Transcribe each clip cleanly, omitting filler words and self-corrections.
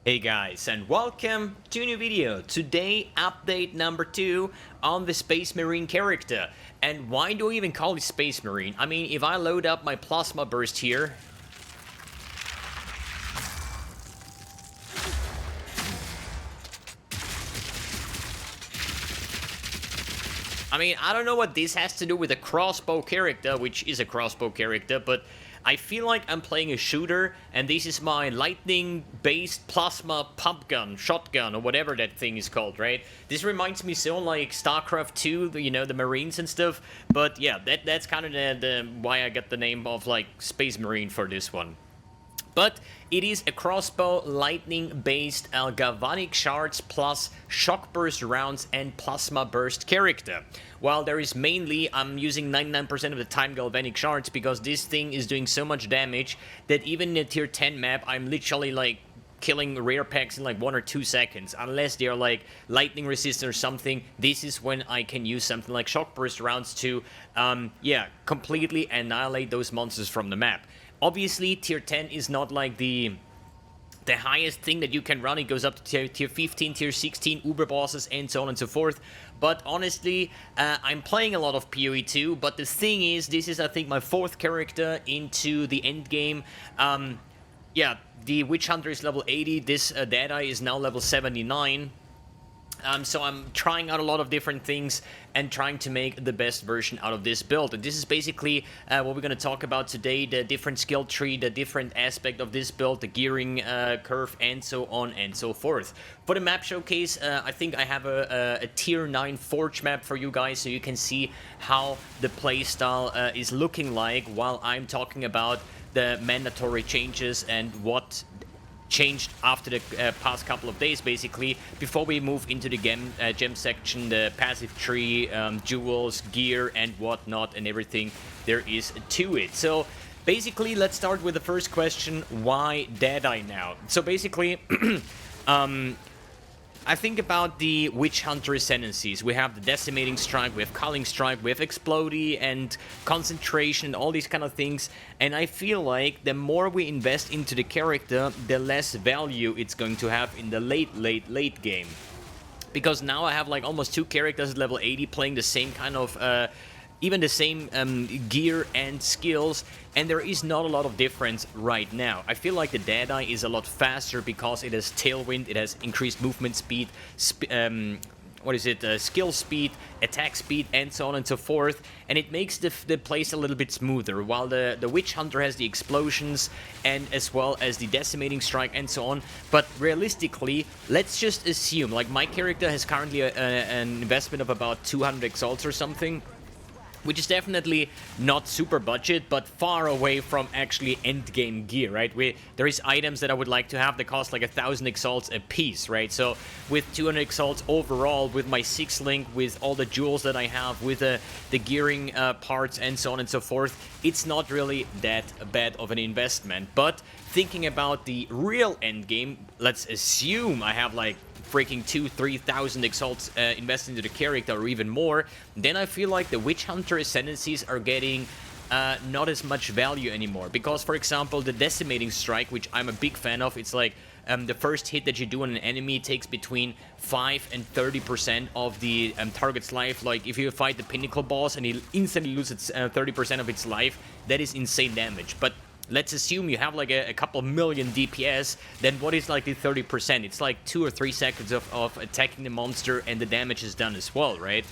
Hey guys, and welcome to a new video. Today, update number 2 on the Space Marine character. And why do I even call it Space Marine? I mean, if I load up my plasma burst here, I mean, I don't know what this has to do with a crossbow character, which is a crossbow character, but I feel like I'm playing a shooter, and this is my lightning-based plasma pump gun, shotgun, or whatever that thing is called, right? This reminds me so like StarCraft 2, the Marines and stuff, but yeah, that's kind of the why I got the name of, like, Space Marine for this one. But it is a crossbow lightning-based galvanic shards plus shock burst rounds and plasma burst character. While there is mainly, I'm using 99% of the time galvanic shards because this thing is doing so much damage that even in a tier 10 map, I'm literally like killing rare packs in like 1 or 2 seconds. Unless they're like lightning resistant or something, this is when I can use something like shock burst rounds to, completely annihilate those monsters from the map. Obviously, tier 10 is not like the highest thing that you can run. It goes up to tier 15, tier 16, uber bosses, and so on and so forth. But honestly, I'm playing a lot of PoE 2, but the thing is, this is, I think, my 4th character into the end game. Yeah, the Witchhunter is level 80, this Deadeye is now level 79. So I'm trying out a lot of different things and trying to make the best version out of this build. And this is basically what we're going to talk about today, the different skill tree, the different aspect of this build, the gearing curve, and so on and so forth. For the map showcase, I think I have a tier 9 Forge map for you guys, so you can see how the playstyle is looking like while I'm talking about the mandatory changes and what changed after the past couple of days, basically, before we move into the gem section, the passive tree, jewels, gear, and whatnot, and everything there is to it. So basically, let's start with the first question: why Deadeye now? So basically, I think about the Witchhunter ascendancies. We have the Decimating Strike, we have Culling Strike, we have Explodey and Concentration and all these kind of things. And I feel like the more we invest into the character, the less value it's going to have in the late game. Because now I have like almost 2 characters at level 80 playing the same kind of even the same gear and skills, and there is not a lot of difference right now. I feel like the Deadeye is a lot faster because it has Tailwind, it has increased movement speed, skill speed, attack speed, and so on and so forth, and it makes the place a little bit smoother, while the Witchhunter has the explosions and as well as the Decimating Strike and so on. But realistically, let's just assume, like, my character has currently an investment of about 200 exalts or something, which is definitely not super budget, but far away from actually endgame gear, right? There is items that I would like to have that cost like 1,000 exalts a piece, right? So with 200 exalts overall, with my 6-link, with all the jewels that I have, with the gearing parts and so on and so forth, it's not really that bad of an investment. But thinking about the real endgame, let's assume I have like freaking 2,000-3,000 exalts invested into the character, or even more, then I feel like the Witchhunter ascendancies are getting not as much value anymore. Because, for example, the Decimating Strike, which I'm a big fan of, it's like the first hit that you do on an enemy takes between 5 and 30% of the target's life. Like, if you fight the Pinnacle boss and he instantly loses 30% of its life, that is insane damage. But let's assume you have like a couple million DPS, then what is like the 30%? It's like 2 or 3 seconds of attacking the monster and the damage is done as well, right?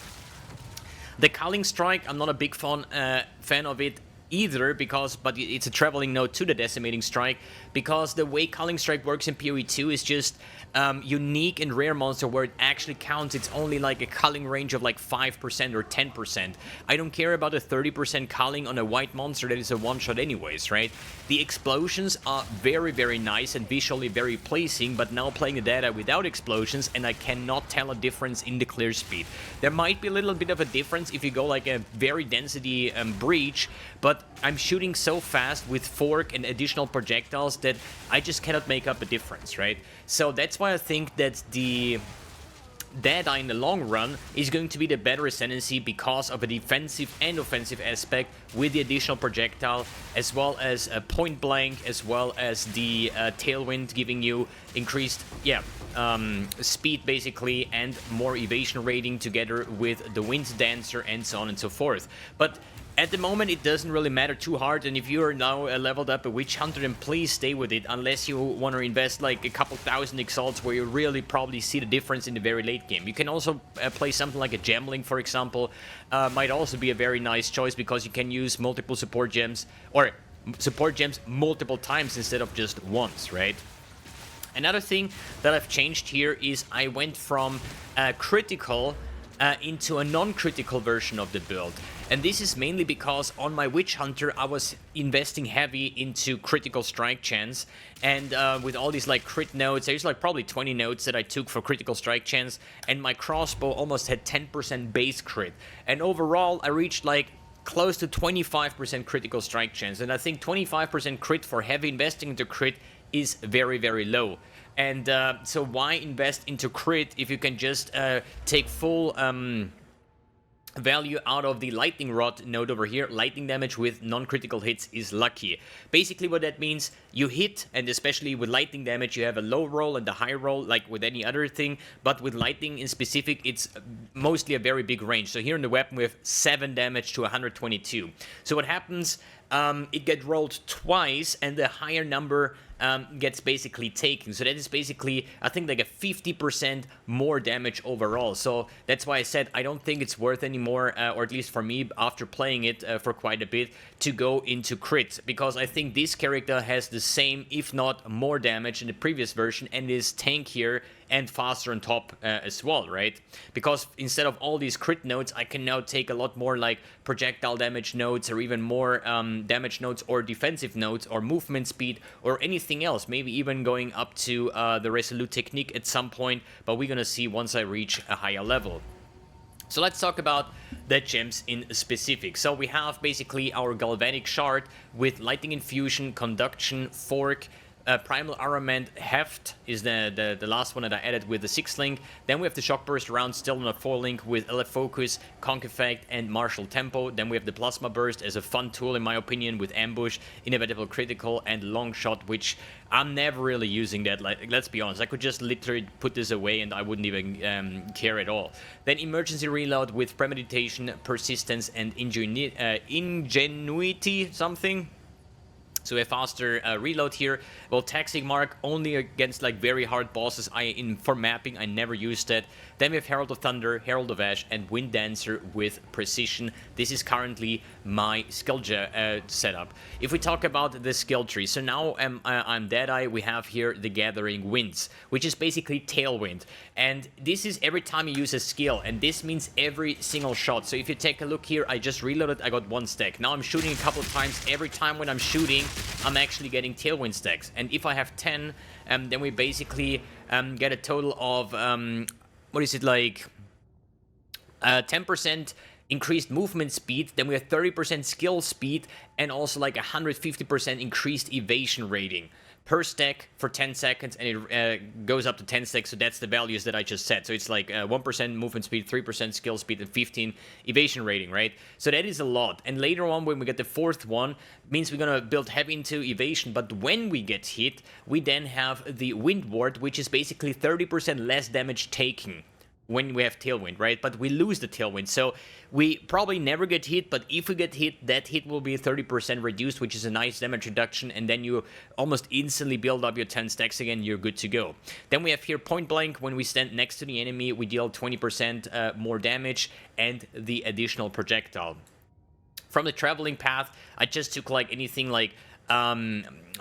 The Culling Strike, I'm not a big fan of it either, but it's a traveling node to the Decimating Strike, because the way Culling Strike works in PoE 2 is just unique and rare monster where it actually counts. It's only like a culling range of like 5% or 10%. I don't care about a 30% culling on a white monster that is a one-shot anyways, right? The explosions are very, very nice and visually very pleasing, but now playing the data without explosions, and I cannot tell a difference in the clear speed. There might be a little bit of a difference if you go like a very density breach, but I'm shooting so fast with fork and additional projectiles that I just cannot make up a difference, right? So that's why I think that the Deadeye in the long run is going to be the better ascendancy because of a defensive and offensive aspect with the additional projectile, as well as a point blank, as well as the tailwind giving you increased, speed basically, and more evasion rating together with the wind dancer and so on and so forth. But at the moment, it doesn't really matter too hard, and if you are now leveled up a Witchhunter, then please stay with it, unless you want to invest like a couple thousand exalts where you really probably see the difference in the very late game. You can also play something like a Gemling, for example, might also be a very nice choice, because you can use multiple support gems, or support gems multiple times instead of just once, right? Another thing that I've changed here is I went from critical into a non-critical version of the build. And this is mainly because on my Witchhunter I was investing heavy into critical strike chance, and with all these like crit nodes, there's like probably 20 nodes that I took for critical strike chance, and my crossbow almost had 10% base crit, and overall I reached like close to 25% critical strike chance, and I think 25% crit for heavy investing into crit is very, very low. And so why invest into crit if you can just take full value out of the lightning rod node over here? Lightning damage with non-critical hits is lucky. Basically what that means, you hit, and especially with lightning damage you have a low roll and a high roll like with any other thing, but with lightning in specific it's mostly a very big range. So here in the weapon we have 7 damage to 122. So what happens, it gets rolled twice, and the higher number gets basically taken. So that is basically, I think, like a 50% more damage overall. So that's why I said I don't think it's worth anymore, or at least for me, after playing it for quite a bit, to go into crit. Because I think this character has the same, if not more damage in the previous version, and is tankier and faster on top as well, right? Because instead of all these crit nodes, I can now take a lot more like projectile damage nodes, or even more damage nodes, or defensive nodes, or movement speed, or anything else, maybe even going up to the Resolute technique at some point, but we're gonna see once I reach a higher level. So let's talk about the gems in specific. So we have basically our Galvanic Shard with Lightning Infusion, Conduction, Fork, Primal Armament, Heft is the last one that I added with the 6th link. Then we have the Shock Burst round still on a 4 link with LF Focus, Conk Effect, and Martial Tempo. Then we have the Plasma Burst as a fun tool in my opinion, with Ambush, Inevitable Critical, and Long Shot, which I'm never really using that. Like, let's be honest, I could just literally put this away and I wouldn't even care at all. Then Emergency Reload with Premeditation, Persistence, and Ingenuity something. So a faster reload here. Well, Taxing Mark only against like very hard bosses. For mapping, I never used that. Then we have Herald of Thunder, Herald of Ash, and Wind Dancer with Precision. This is currently my skill setup. If we talk about the skill tree, so now I'm Deadeye. We have here the Gathering Winds, which is basically Tailwind. And this is every time you use a skill, and this means every single shot. So if you take a look here, I just reloaded, I got 1 stack. Now I'm shooting a couple of times. Every time when I'm shooting, I'm actually getting Tailwind stacks. And if I have 10, then we basically get a total of, 10% increased movement speed, then we have 30% skill speed, and also like 150% increased evasion rating per stack for 10 seconds, and it goes up to 10 stacks, so that's the values that I just said. So it's like 1% movement speed, 3% skill speed, and 15 evasion rating, right? So that is a lot. And later on, when we get the 4th one, means we're gonna build heavy into evasion, but when we get hit, we then have the Wind Ward, which is basically 30% less damage taken when we have Tailwind, right? But we lose the Tailwind, so we probably never get hit, but if we get hit, that hit will be 30% reduced, which is a nice damage reduction, and then you almost instantly build up your 10 stacks again, you're good to go. Then we have here Point Blank. When we stand next to the enemy, we deal 20% more damage, and the additional projectile. From the Traveling Path, I just took like anything like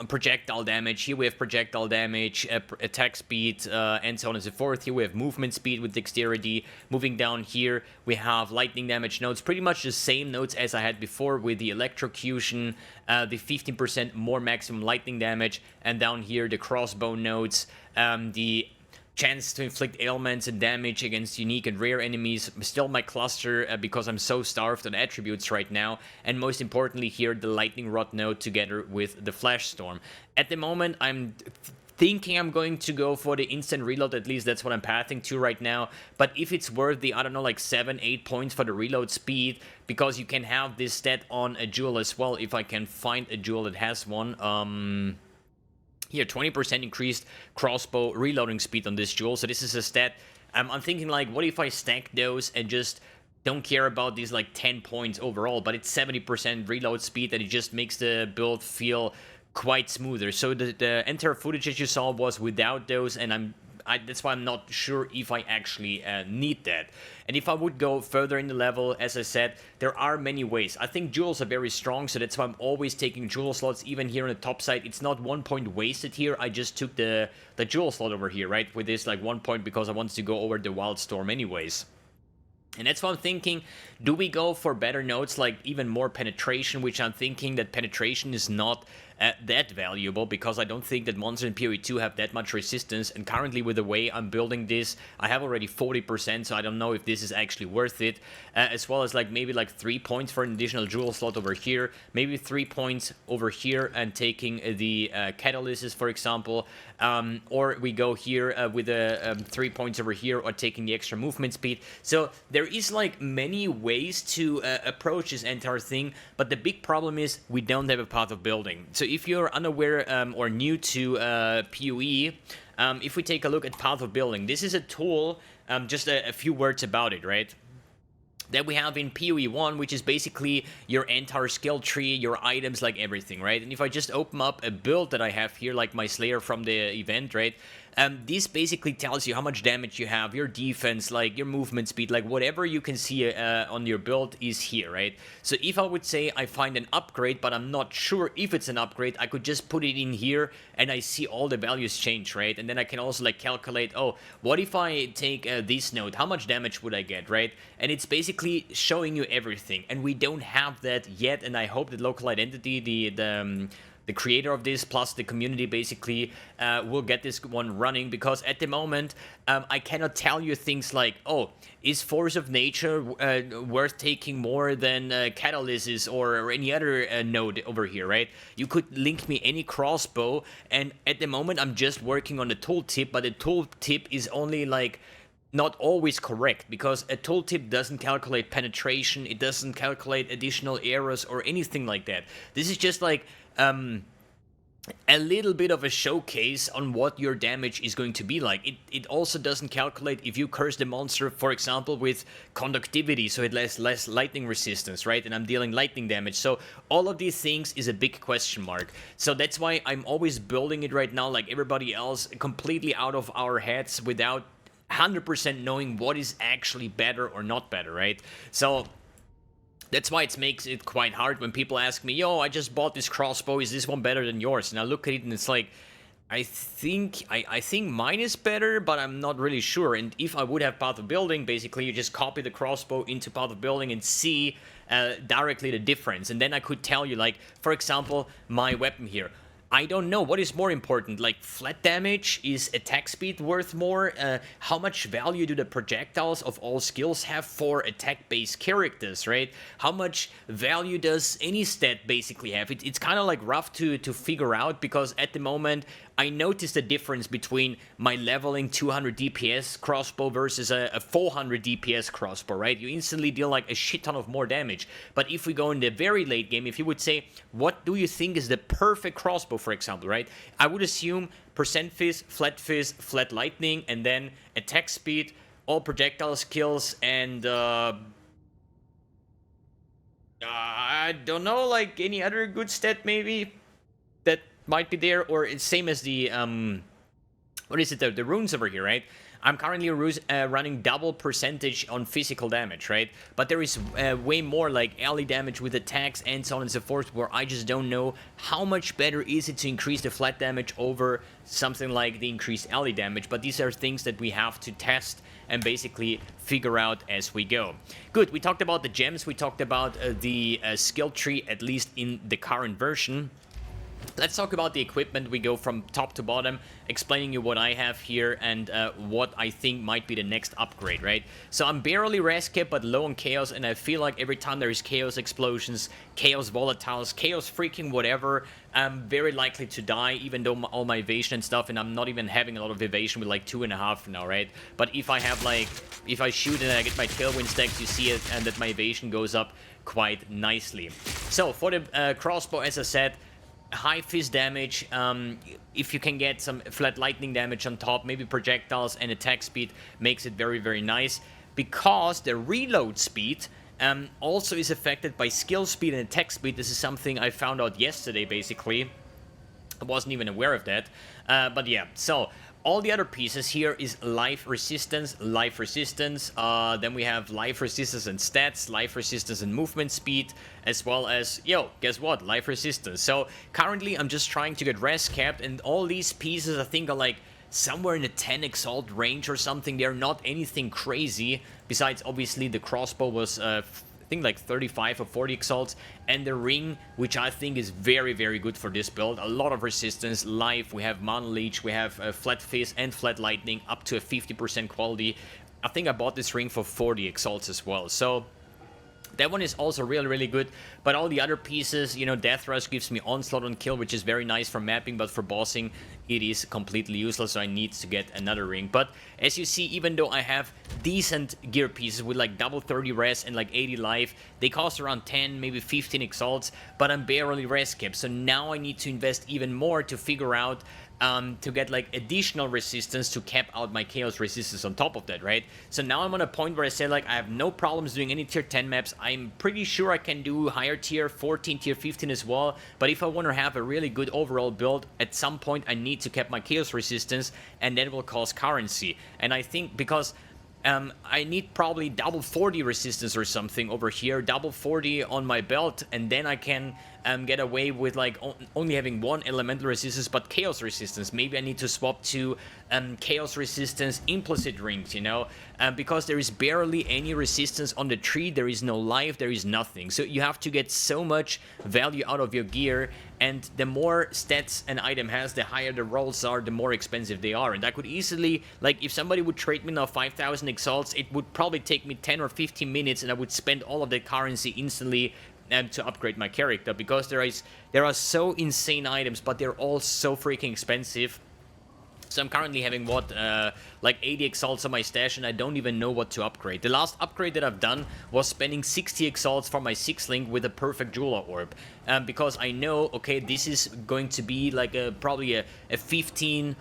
projectile damage. Here we have projectile damage, attack speed, and so on and so forth. Here we have movement speed with dexterity. Moving down here, we have lightning damage nodes, pretty much the same nodes as I had before, with the electrocution, the 15% more maximum lightning damage, and down here the crossbow nodes, the chance to inflict ailments and damage against unique and rare enemies. Still my cluster because I'm so starved on attributes right now. And most importantly here, the lightning rod node together with the flash storm. At the moment, I'm thinking I'm going to go for the instant reload, at least that's what I'm pathing to right now. But if it's worth the, I don't know, like 7-8 points for the reload speed, because you can have this stat on a jewel as well, if I can find a jewel that has one. Here, 20% increased crossbow reloading speed on this jewel, so this is a stat. I'm thinking like, what if I stack those and just don't care about these like 10 points overall, but it's 70% reload speed, and it just makes the build feel quite smoother. So the entire footage that you saw was without those, and that's why I'm not sure if I actually need that. And if I would go further in the level, as I said, there are many ways. I think jewels are very strong, so that's why I'm always taking jewel slots, even here on the top side. It's not 1 point wasted here. I just took the jewel slot over here, right? With this like 1 point, because I wanted to go over the Wildstorm anyways. And that's why I'm thinking, do we go for better nodes, like even more penetration, which I'm thinking that penetration is not that valuable, because I don't think that monsters in PoE 2 have that much resistance, and currently with the way I'm building this, I have already 40%, so I don't know if this is actually worth it, as well as like maybe like 3 points for an additional jewel slot over here, maybe 3 points over here and taking the catalysis, for example, or we go here with 3 points over here, or taking the extra movement speed. So there is like many ways to approach this entire thing, but the big problem is we don't have a path of building. So if you're unaware or new to PoE, if we take a look at path of building, this is a tool, just a few words about it, right? That we have in PoE 1, which is basically your entire skill tree, your items, like everything, right? And if I just open up a build that I have here, like my Slayer from the event, right? This basically tells you how much damage you have, your defense, like your movement speed, like whatever you can see on your build is here, right? So if I would say I find an upgrade, but I'm not sure if it's an upgrade, I could just put it in here and I see all the values change, right? And then I can also like calculate, oh, what if I take this node? How much damage would I get, right? And it's basically showing you everything, and we don't have that yet, and I hope that Local Identity, the creator of this, plus the community basically, will get this one running, because at the moment, I cannot tell you things like, oh, is Force of Nature worth taking more than Catalysis or any other node over here, right? You could link me any crossbow, and at the moment, I'm just working on the tooltip, but the tooltip is only like not always correct, because a tooltip doesn't calculate penetration, it doesn't calculate additional arrows or anything like that. This is just like a little bit of a showcase on what your damage is going to be like. It also doesn't calculate if you curse the monster, for example, with conductivity, so it has less lightning resistance, right? And I'm dealing lightning damage. So all of these things is a big question mark. So that's why I'm always building it right now, like everybody else, completely out of our heads, without 100% knowing what is actually better or not better, right? So that's why it makes it quite hard when people ask me, yo, I just bought this crossbow, is this one better than yours? And I look at it and it's like, I think mine is better, but I'm not really sure. And if I would have Path of Building, basically you just copy the crossbow into Path of Building and see directly the difference. And then I could tell you, like, for example, my weapon here. I don't know what is more important, like flat damage, is attack speed worth more? How much value do the projectiles of all skills have for attack-based characters, right? How much value does any stat basically have? It's kind of like rough to figure out, because at the moment I noticed a difference between my leveling 200 DPS crossbow versus a 400 DPS crossbow, right? You instantly deal like a shit ton of more damage. But if we go in the very late game, if you would say, what do you think is the perfect crossbow, for example, right? I would assume percent fizz, flat lightning, and then attack speed, all projectile skills, and I don't know, like any other good stat maybe that might be there, or it's same as the what is it, the runes over here, right? I'm currently running double percentage on physical damage, right? But there is way more like ally damage with attacks and so on and so forth, where I just don't know how much better is it to increase the flat damage over something like the increased ally damage. But these are things that we have to test and basically figure out as we go. Good, we talked about the gems, we talked about the skill tree, at least in the current version. Let's talk about the equipment. We go from top to bottom, explaining you what I have here and what I think might be the next upgrade, right? So I'm barely res capped, but low on chaos, and I feel like every time there is chaos explosions, chaos volatiles, chaos freaking whatever, I'm very likely to die, even though all my evasion and stuff, and I'm not even having a lot of evasion with like 2.5 now, right? But if I have like, if I shoot and I get my tailwind stacks, you see it, and that my evasion goes up quite nicely. So for the crossbow, as I said, high fizz damage, if you can get some flat lightning damage on top, maybe projectiles and attack speed makes it very, very nice. Because the reload speed also is affected by skill speed and attack speed. This is something I found out yesterday, basically. I wasn't even aware of that. But yeah, so all the other pieces here is life resistance, then we have life resistance and stats, life resistance and movement speed, as well as, yo, guess what, life resistance. So currently I'm just trying to get res capped, and all these pieces I think are like somewhere in the 10 exalt range or something. They're not anything crazy, besides obviously the crossbow was I think like 35 or 40 exalts, and the ring, which I think is very, very good for this build. A lot of resistance, life, we have mana leech, we have flat fizz and flat lightning, up to a 50% quality. I think I bought this ring for 40 exalts as well, so that one is also really, really good. But all the other pieces, you know, Death Rush gives me onslaught on kill, which is very nice for mapping, but for bossing, it is completely useless, so I need to get another ring. But as you see, even though I have decent gear pieces with like double 30 res and like 80 life, they cost around 10, maybe 15 exalts, but I'm barely res capped. So now I need to invest even more to figure out to get like additional resistance to cap out my chaos resistance on top of that, right? So now I'm on a point where I say like I have no problems doing any tier 10 maps. I'm pretty sure I can do higher tier 14, tier 15 as well, but if I want to have a really good overall build, at some point I need to cap my chaos resistance, and that will cost currency. And I think because I need probably double 40 resistance or something over here, double 40 on my belt, and then I can get away with like only having one elemental resistance but chaos resistance. Maybe I need to swap to chaos resistance implicit rings, you know, because there is barely any resistance on the tree, there is no life, there is nothing. So you have to get so much value out of your gear, and the more stats an item has, the higher the rolls are, the more expensive they are. And I could easily, like, if somebody would trade me now 5,000 exalts, it would probably take me 10 or 15 minutes, and I would spend all of that currency instantly to upgrade my character, because there are so insane items, but they're all so freaking expensive. So I'm currently having, what, like 80 exalts on my stash, and I don't even know what to upgrade. The last upgrade that I've done was spending 60 exalts for my 6-link with a perfect jeweler orb. Because I know, okay, this is going to be like probably a 15%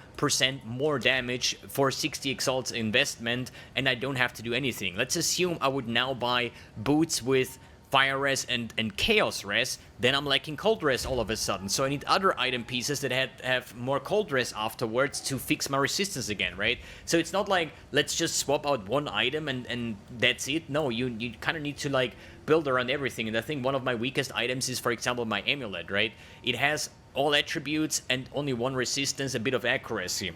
more damage for 60 exalts investment, and I don't have to do anything. Let's assume I would now buy boots with fire res and chaos res, then I'm lacking cold res all of a sudden. So I need other item pieces that have more cold res afterwards to fix my resistance again, right? So it's not like, let's just swap out one item and that's it. No, you kind of need to like build around everything. And I think one of my weakest items is, for example, my amulet, right? It has all attributes and only one resistance, a bit of accuracy.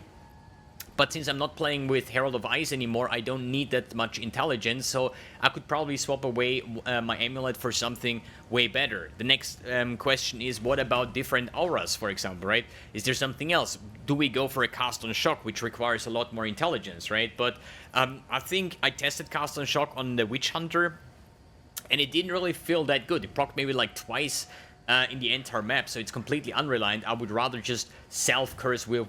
But since I'm not playing with Herald of Ice anymore, I don't need that much intelligence, so I could probably swap away my amulet for something way better. The next question is, what about different auras, for example, right? Is there something else? Do we go for a Cast on Shock, which requires a lot more intelligence, right? But I think I tested Cast on Shock on the Witchhunter, and it didn't really feel that good. It procced maybe like twice in the entire map, so it's completely unreliant. I would rather just self-curse with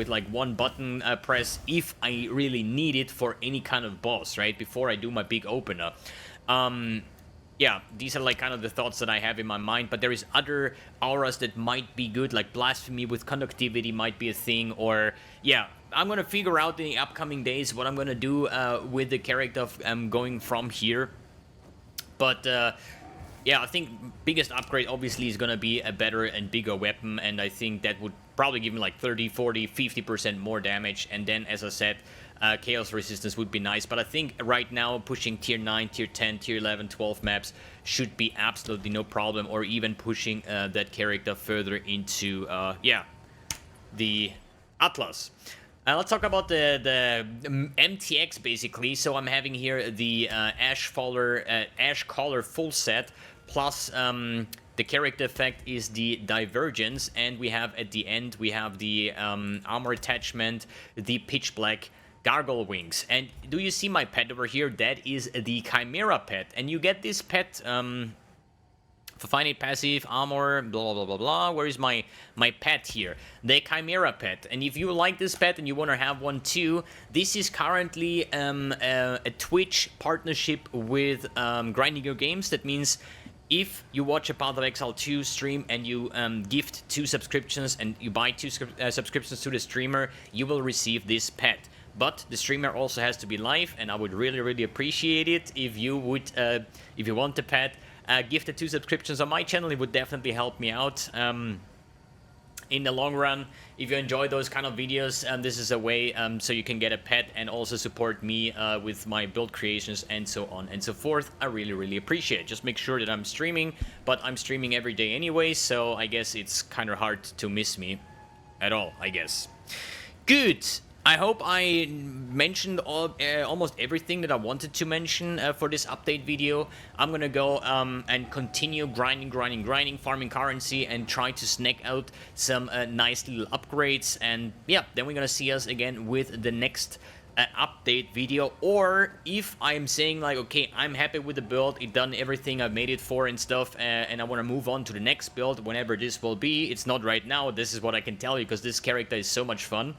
like one button press if I really need it for any kind of boss, right? Before I do my big opener. Yeah, these are like kind of the thoughts that I have in my mind, but there is other auras that might be good, like Blasphemy with conductivity might be a thing, or yeah, I'm gonna figure out in the upcoming days what I'm gonna do with the character going from here. But yeah, I think biggest upgrade obviously is going to be a better and bigger weapon, and I think that would probably give me like 30, 40, 50% more damage, and then, as I said, chaos resistance would be nice. But I think right now pushing tier 9, tier 10, tier 11, 12 maps should be absolutely no problem, or even pushing that character further into, yeah, the Atlas. Let's talk about the MTX, basically. So I'm having here the Ash Collar full set, plus The character effect is the Divergence, and we have at the end, we have the armor attachment, the pitch black gargoyle wings. And do you see my pet over here? That is the Chimera pet, and you get this pet for finite passive armor, blah blah blah blah. Where is my pet here? The Chimera pet. And if you like this pet and you want to have one too, this is currently a Twitch partnership with Grinding Your Games. That means if you watch a Path of Exile 2 stream and you gift 2 subscriptions and you buy 2 subscriptions to the streamer, you will receive this pet. But the streamer also has to be live, and I would really appreciate it if you would, if you want the pet, gift the 2 subscriptions on my channel. It would definitely help me out. In the long run, if you enjoy those kind of videos, this is a way so you can get a pet and also support me with my build creations and so on and so forth. I really appreciate it. Just make sure that I'm streaming, but I'm streaming every day anyway, so I guess it's kind of hard to miss me at all, I guess. Good. I hope I mentioned almost everything that I wanted to mention for this update video. I'm gonna go and continue grinding, farming currency, and try to snag out some nice little upgrades. And yeah, then we're gonna see us again with the next update video. Or if I'm saying like, okay, I'm happy with the build, it done everything I've made it for and stuff, and I want to move on to the next build whenever this will be. It's not right now. This is what I can tell you because this character is so much fun.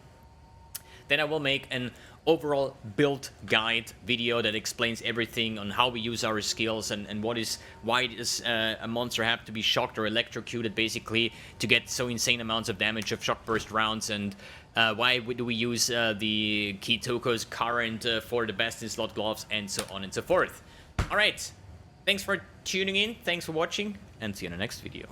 Then I will make an overall build guide video that explains everything on how we use our skills and why does a monster have to be shocked or electrocuted basically to get so insane amounts of damage of shock burst rounds, and why do we use the Kitoko's current for the best in slot gloves, and so on and so forth. Alright, thanks for tuning in, thanks for watching, and see you in the next video.